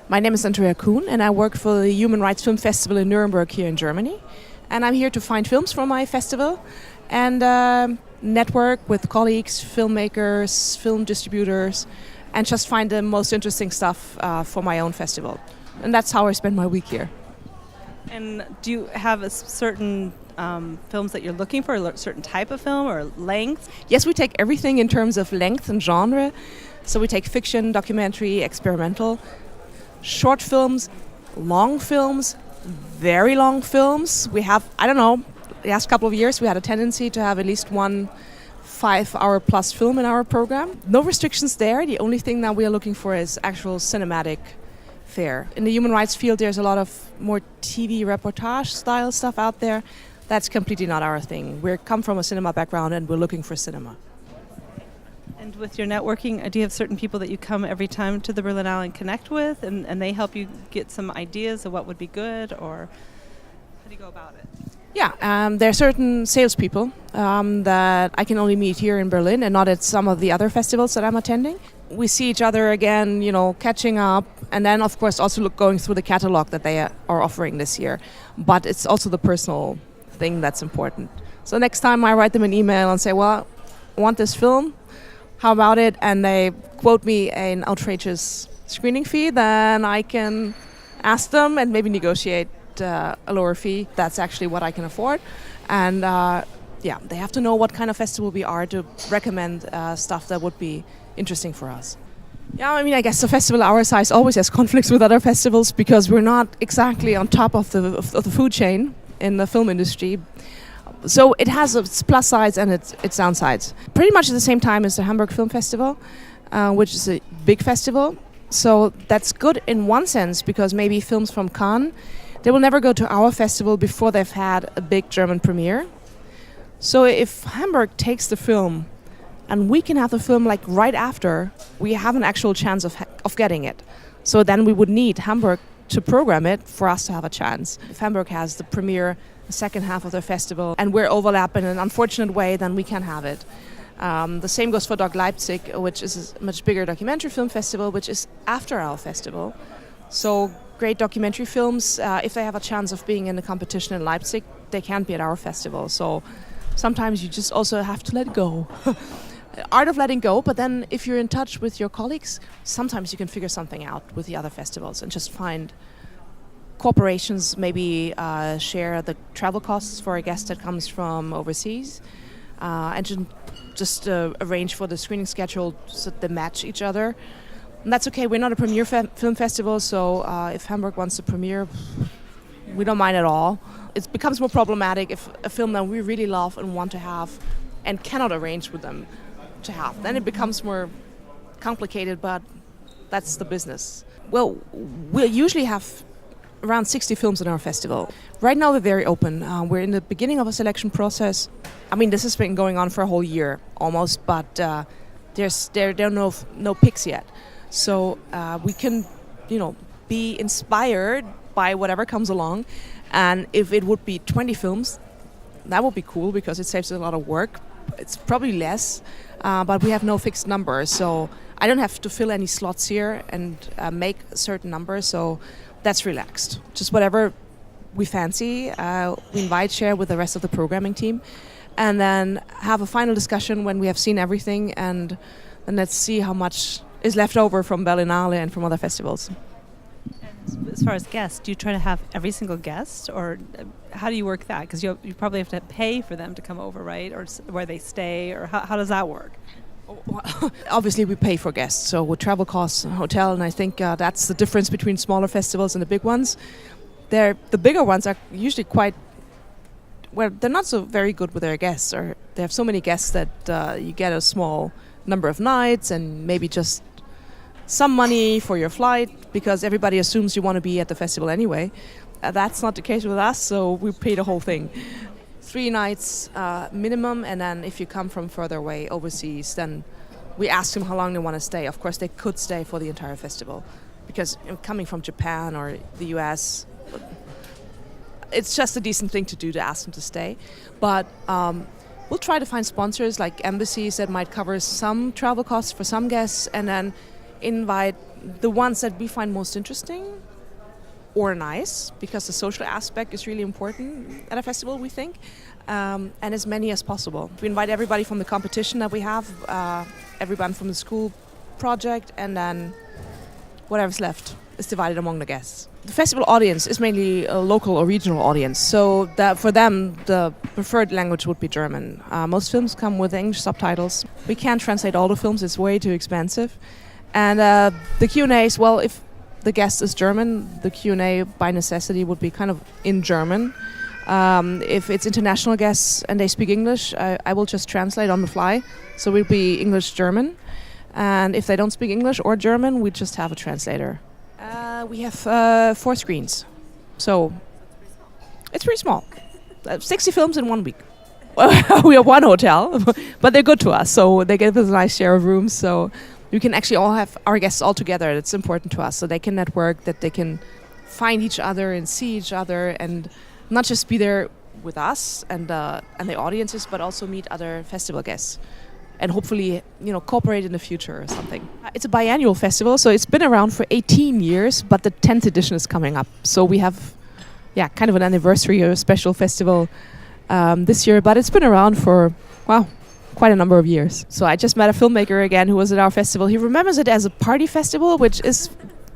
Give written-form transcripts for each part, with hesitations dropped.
My name is Andrea Kuhn, and I work for the Human Rights Film Festival in Nuremberg here in Germany. And I'm here to find films for my festival and network with colleagues, filmmakers, film distributors, and just find the most interesting stuff for my own festival. And that's how I spend my week here. And do you have a certain films that you're looking for, a certain type of film or length? Yes, we take everything in terms of length and genre. So we take fiction, documentary, experimental, short films, long films, very long films. We have, the last couple of years we had a tendency to have at least one 5-hour plus film in our program. No restrictions there. The only thing that we are looking for is actual cinematic fare. In the human rights field, there's a lot of more TV reportage style stuff out there. That's completely not our thing. We come from a cinema background and we're looking for cinema. And with your networking, do you have certain people that you come every time to the Berlinale and connect with, and they help you get some ideas of what would be good, or how do you go about it? Yeah, there are certain salespeople that I can only meet here in Berlin and not at some of the other festivals that I'm attending. We see each other again, catching up, and then of course also going through the catalog that they are offering this year. But it's also the personal thing that's important. So next time I write them an email and say, well, I want this film, how about it? And they quote me an outrageous screening fee, then I can ask them and maybe negotiate a lower fee. That's actually what I can afford. And they have to know what kind of festival we are to recommend stuff that would be interesting for us. Yeah, I guess a festival our size always has conflicts with other festivals because we're not exactly on top of the food chain in the film industry. So it has its plus sides and its downsides. Pretty much at the same time as the Hamburg Film Festival, which is a big festival. So that's good in one sense because maybe films from Cannes, they will never go to our festival before they've had a big German premiere. So if Hamburg takes the film and we can have the film like right after, we have an actual chance of getting it. So then we would need Hamburg to program it for us to have a chance. If Hamburg has the premiere the second half of the festival and we're overlap in an unfortunate way, then we can have it. The same goes for Doc Leipzig, which is a much bigger documentary film festival, which is after our festival. So great documentary films, if they have a chance of being in a competition in Leipzig, they can't be at our festival. So sometimes you just also have to let go. Art of letting go, but then if you're in touch with your colleagues, sometimes you can figure something out with the other festivals and just find corporations, maybe share the travel costs for a guest that comes from overseas, and just arrange for the screening schedule so they match each other. And that's okay. We're not a premiere film festival, so if Hamburg wants to premiere, we don't mind at all. It becomes more problematic if a film that we really love and want to have and cannot arrange with them to have. Then it becomes more complicated, but that's the business. Well, we'll usually have around 60 films in our festival. Right now we're very open. We're in the beginning of a selection process. This has been going on for a whole year almost, but there are no picks yet. So we can, be inspired by whatever comes along. And if it would be 20 films, that would be cool because it saves a lot of work. It's probably less, but we have no fixed number. So I don't have to fill any slots here and make a certain number. So that's relaxed. Just whatever we fancy, we invite, share with the rest of the programming team, and then have a final discussion when we have seen everything, and then let's see how much is left over from Berlinale and from other festivals. And as far as guests, do you try to have every single guest, or how do you work that? Because you probably have to pay for them to come over, right? Or where they stay, or how does that work? Obviously, we pay for guests, so with travel costs, hotel, and I think that's the difference between smaller festivals and the big ones. The bigger ones are usually they're not so very good with their guests, or they have so many guests that you get a small number of nights and maybe just some money for your flight because everybody assumes you want to be at the festival anyway. That's not the case with us, so we pay the whole thing. 3 nights minimum, and then if you come from further away overseas, then we ask them how long they want to stay. Of course, they could stay for the entire festival because coming from Japan or the US, it's just a decent thing to do to ask them to stay. But we'll try to find sponsors like embassies that might cover some travel costs for some guests, and then invite the ones that we find most interesting or nice, because the social aspect is really important at a festival, we think, and as many as possible. We invite everybody from the competition that we have, everyone from the school project, and then whatever's left is divided among the guests. The festival audience is mainly a local or regional audience, so that for them the preferred language would be German. Most films come with English subtitles. We can't translate all the films, it's way too expensive. And the Q&As, well, if the guest is German, the Q&A by necessity would be kind of in German. If it's international guests and they speak English, I will just translate on the fly, so it will be English-German. And if they don't speak English or German, we just have a translator. We have 4 screens, so it's pretty small. 60 films in 1 week. We have 1 hotel, but they're good to us, so they give us a nice share of rooms, so we can actually all have our guests all together. It's important to us, so they can network, that they can find each other and see each other, and not just be there with us and the audiences, but also meet other festival guests. And hopefully, cooperate in the future or something. It's a biannual festival, so it's been around for 18 years, but the 10th edition is coming up. So we have, kind of an anniversary or a special festival this year, but it's been around for, quite a number of years. So I just met a filmmaker again who was at our festival. He remembers it as a party festival, which is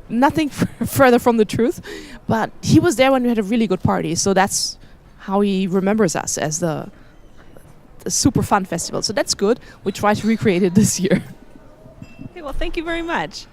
nothing further from the truth, but he was there when we had a really good party. So that's how he remembers us, as a super fun festival. So that's good. We try to recreate it this year. Okay, well, thank you very much.